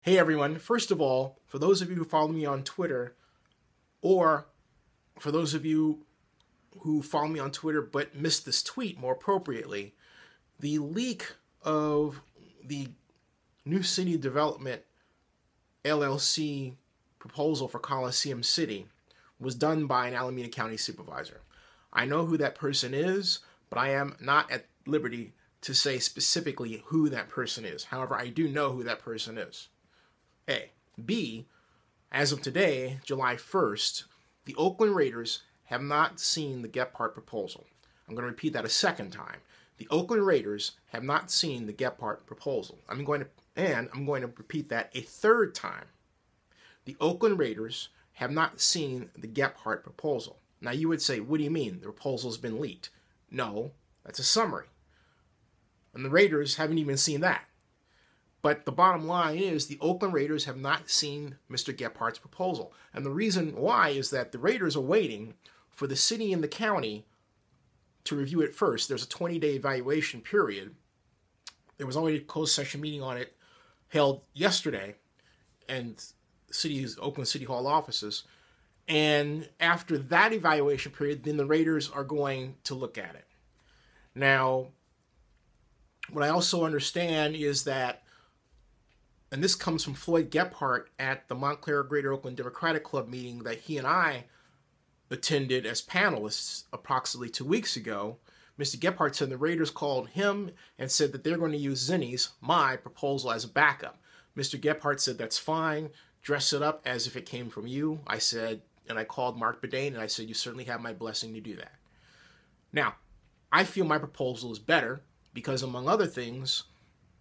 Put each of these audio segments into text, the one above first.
Hey everyone, first of all, for those of you who follow me on Twitter, or for those of you who follow me on Twitter but missed this tweet more appropriately, the leak of the New City Development LLC proposal for Coliseum City was done by an Alameda County Supervisor. I know who that person is, but I am not at liberty to say specifically who that person is. However, I do know who that person is. A. B. As of today, July 1st, the Oakland Raiders have not seen the Kephart proposal. I'm going to repeat that a second time. The Oakland Raiders have not seen the Kephart proposal. I'm going to repeat that a third time. The Oakland Raiders have not seen the Kephart proposal. Now you would say, what do you mean? The proposal's been leaked. No, that's a summary. And the Raiders haven't even seen that. But the bottom line is the Oakland Raiders have not seen Mr. Kephart's proposal. And the reason why is that the Raiders are waiting for the city and the county to review it first. There's a 20-day evaluation period. There was already a closed session meeting on it held yesterday in the Oakland City Hall offices. And after that evaluation period, then the Raiders are going to look at it. Now, what I also understand is that, and this comes from Floyd at the Montclair Greater Oakland Democratic Club meeting that he and I attended as panelists approximately 2 weeks ago. Mr. Kephart said the Raiders called him and said that they're going to use Zinni's, my proposal, as a backup. Mr. Kephart said that's fine, dress it up as if it came from you. I said, and I called Mark Bedane and I said, you certainly have my blessing to do that. Now, I feel my proposal is better because, among other things,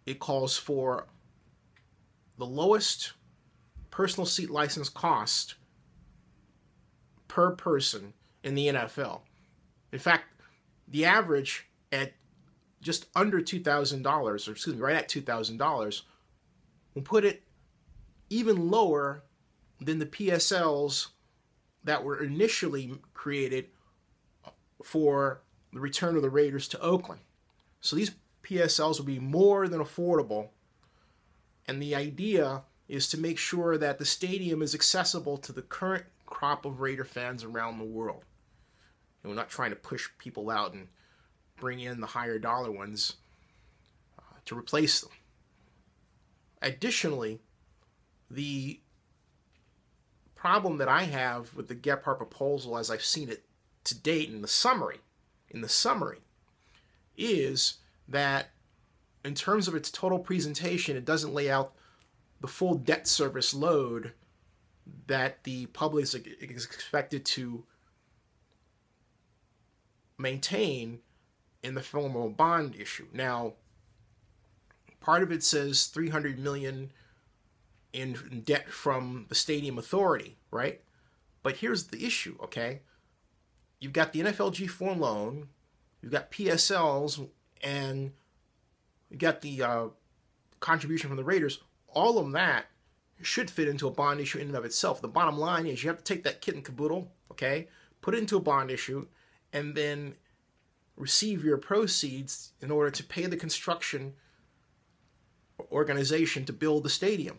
it calls for the lowest personal seat license cost per person in the NFL. In fact, the average at just under $2,000, or excuse me, right at $2,000, will put it even lower than the PSLs that were initially created for the return of the Raiders to Oakland. So these PSLs will be more than affordable. And the idea is to make sure that the stadium is accessible to the current crop of Raider fans around the world. And we're not trying to push people out and bring in the higher dollar ones to replace them. Additionally, the problem that I have with the Kephart proposal, as I've seen it to date in the summary, is that in terms of its total presentation, it doesn't lay out the full debt service load that the public is expected to maintain in the form of a bond issue. Now, part of it says $300 million in debt from the stadium authority, right? But here's the issue, okay? You've got the NFL G4 loan, you've got PSLs, and you got the contribution from the Raiders. All of that should fit into a bond issue in and of itself. The bottom line is you have to take that kit and caboodle, okay, put it into a bond issue, and then receive your proceeds in order to pay the construction organization to build the stadium.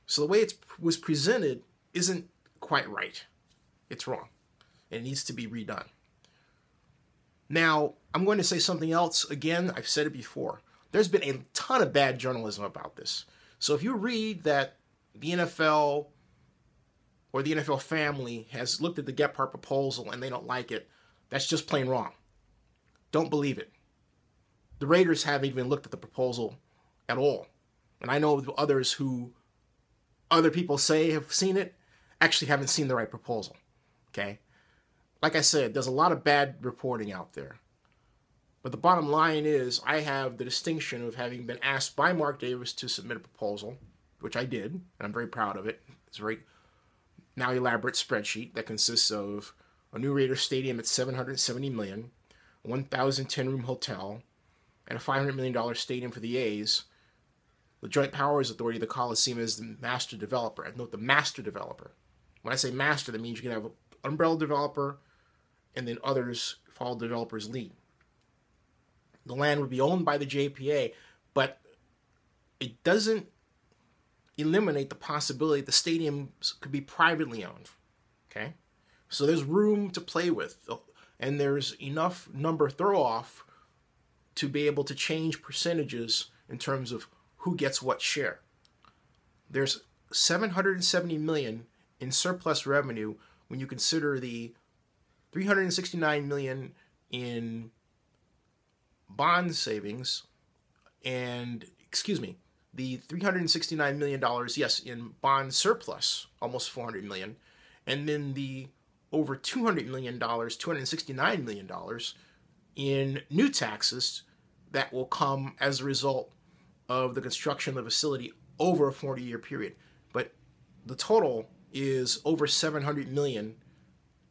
So the way it was presented isn't quite right. It's wrong. It needs to be redone. Now, I'm going to say something else. Again, I've said it before. There's been a ton of bad journalism about this. So if you read that the NFL or the NFL family has looked at the Kephart proposal and they don't like it, that's just plain wrong. Don't believe it. The Raiders haven't even looked at the proposal at all. And I know others who other people say have seen it actually haven't seen the right proposal. Okay? Like I said, there's a lot of bad reporting out there. But the bottom line is I have the distinction of having been asked by Mark Davis to submit a proposal, which I did, and I'm very proud of it. It's a very now elaborate spreadsheet that consists of a new Raiders stadium at $770 million, a 1,010-room hotel, and a $500 million stadium for the A's. The Joint Powers Authority, the Coliseum, is the master developer. I note the master developer. When I say master, that means you can have an umbrella developer and then others follow the developer's lead. The land would be owned by the JPA, but it doesn't eliminate the possibility the stadiums could be privately owned. Okay? So there's room to play with, and there's enough number throw off to be able to change percentages in terms of who gets what share. There's $770 million in surplus revenue when you consider the $369 million in bond savings and, the $369 million, yes, in bond surplus, almost $400 million, and then the over $200 million, $269 million in new taxes that will come as a result of the construction of the facility over a 40-year period. But the total is over $700 million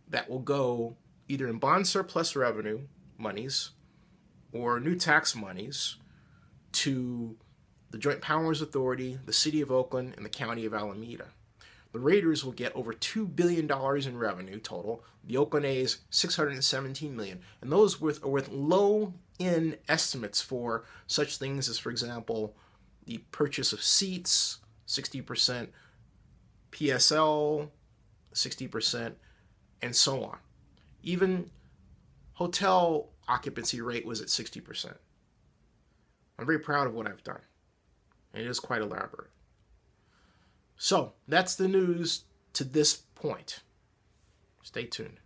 that will go either in bond surplus revenue monies or new tax monies to the Joint Powers Authority, the City of Oakland, and the County of Alameda. The Raiders will get over $2 billion in revenue total. The Oakland A's $617 million. And those are with low-end estimates for such things as, for example, the purchase of seats, 60%, PSL, 60%, and so on. Even hotel occupancy rate was at 60%. I'm very proud of what I've done. And it is quite elaborate. So, that's the news to this point. Stay tuned.